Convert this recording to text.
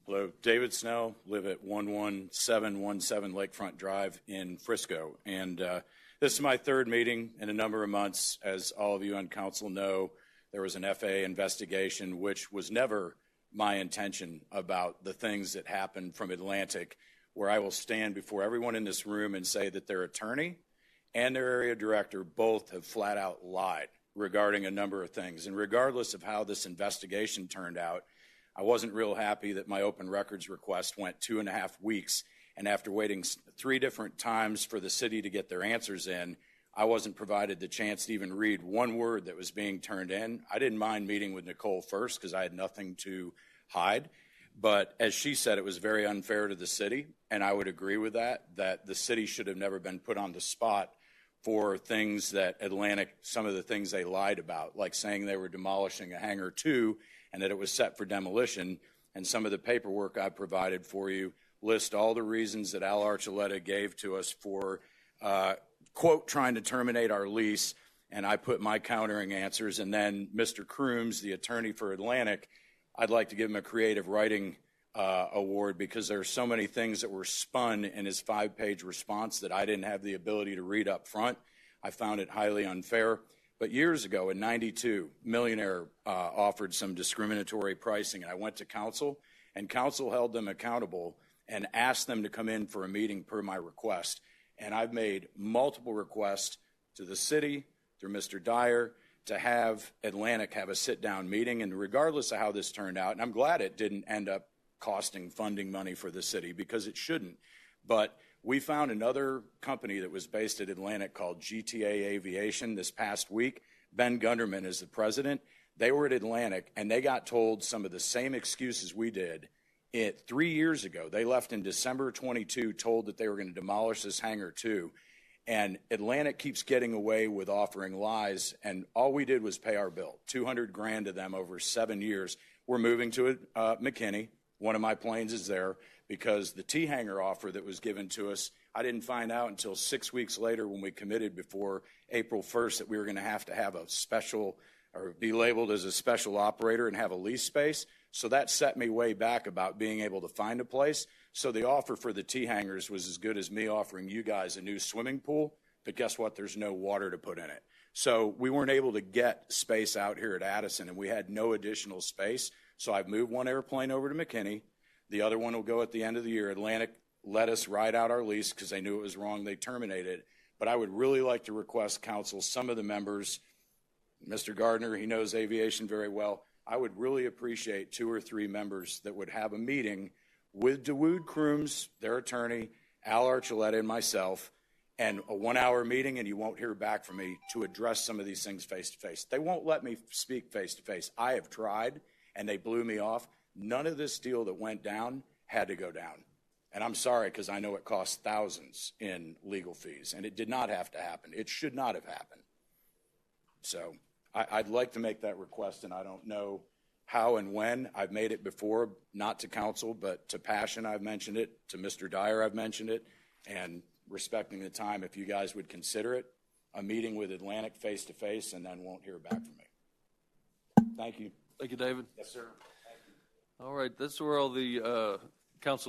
Hello, David Snell, live at 11717 Lakefront Drive in Frisco. And this is my third meeting in a number of months. As all of you on council know, there was an FAA investigation, which was never my intention about the things that happened from Atlantic, where I will stand before everyone in this room and say that their attorney and their area director both have flat out lied regarding a number of things. And regardless of how this investigation turned out, I wasn't real happy that my open records request went 2.5 weeks, and after waiting 3 different times for the city to get their answers in, I wasn't provided the chance to even read one word that was being turned in. I didn't mind meeting with Nicole first because I had nothing to hide, but as she said, it was very unfair to the city, and I would agree with that the city should have never been put on the spot for things that Atlantic, some of the things they lied about, like saying they were demolishing a hangar 2 and that it was set for demolition. And some of the paperwork I provided for you list all the reasons that Al Archuleta gave to us for, quote, trying to terminate our lease. And I put my countering answers. And then Mr. Crooms, the attorney for Atlantic, I'd like to give him a creative writing award because there are so many things that were spun in his 5-page response that I didn't have the ability to read up front. I found it highly unfair. But years ago, in '92, Millionaire offered some discriminatory pricing, and I went to council, and council held them accountable and asked them to come in for a meeting per my request. And I've made multiple requests to the city, through Mr. Dyer, to have Atlantic have a sit-down meeting. And regardless of how this turned out, and I'm glad it didn't end up costing funding money for the city because it shouldn't, but we found another company that was based at Atlantic called GTA Aviation this past week. Ben Gunderman is the president. They were at Atlantic, and they got told some of the same excuses we did 3 years ago. They left in December 22, told that they were going to demolish this hangar 2. And Atlantic keeps getting away with offering lies, and all we did was pay our bill, $200,000 to them over 7 years. We're moving to McKinney. One of my planes is there because the T-hangar offer that was given to us, I didn't find out until 6 weeks later when we committed before April 1st that we were going to have a special or be labeled as a special operator and have a lease space. So that set me way back about being able to find a place. So the offer for the T-hangars was as good as me offering you guys a new swimming pool, but guess what? There's no water to put in it. So we weren't able to get space out here at Addison, and we had no additional space. So I've moved one airplane over to McKinney. The other one will go at the end of the year. Atlantic let us ride out our lease because they knew it was wrong. They terminated it. But I would really like to request council, some of the members, Mr. Gardner, he knows aviation very well. I would really appreciate 2 or 3 members that would have a meeting with Dawood Crooms, their attorney, Al Archuleta, and myself, and a 1-hour meeting, and you won't hear back from me to address some of these things face to face. They won't let me speak face to face. I have tried, and they blew me off. None of this deal that went down had to go down. And I'm sorry because I know it costs thousands in legal fees, and it did not have to happen. It should not have happened. So I'd like to make that request, and I don't know how and when. I've made it before, not to council, but to Passion I've mentioned it, to Mr. Dyer I've mentioned it, and respecting the time, if you guys would consider it, a meeting with Atlantic face-to-face, and then won't hear back from me. Thank you. Thank you, David. Yes, sir. All right, that's where all the council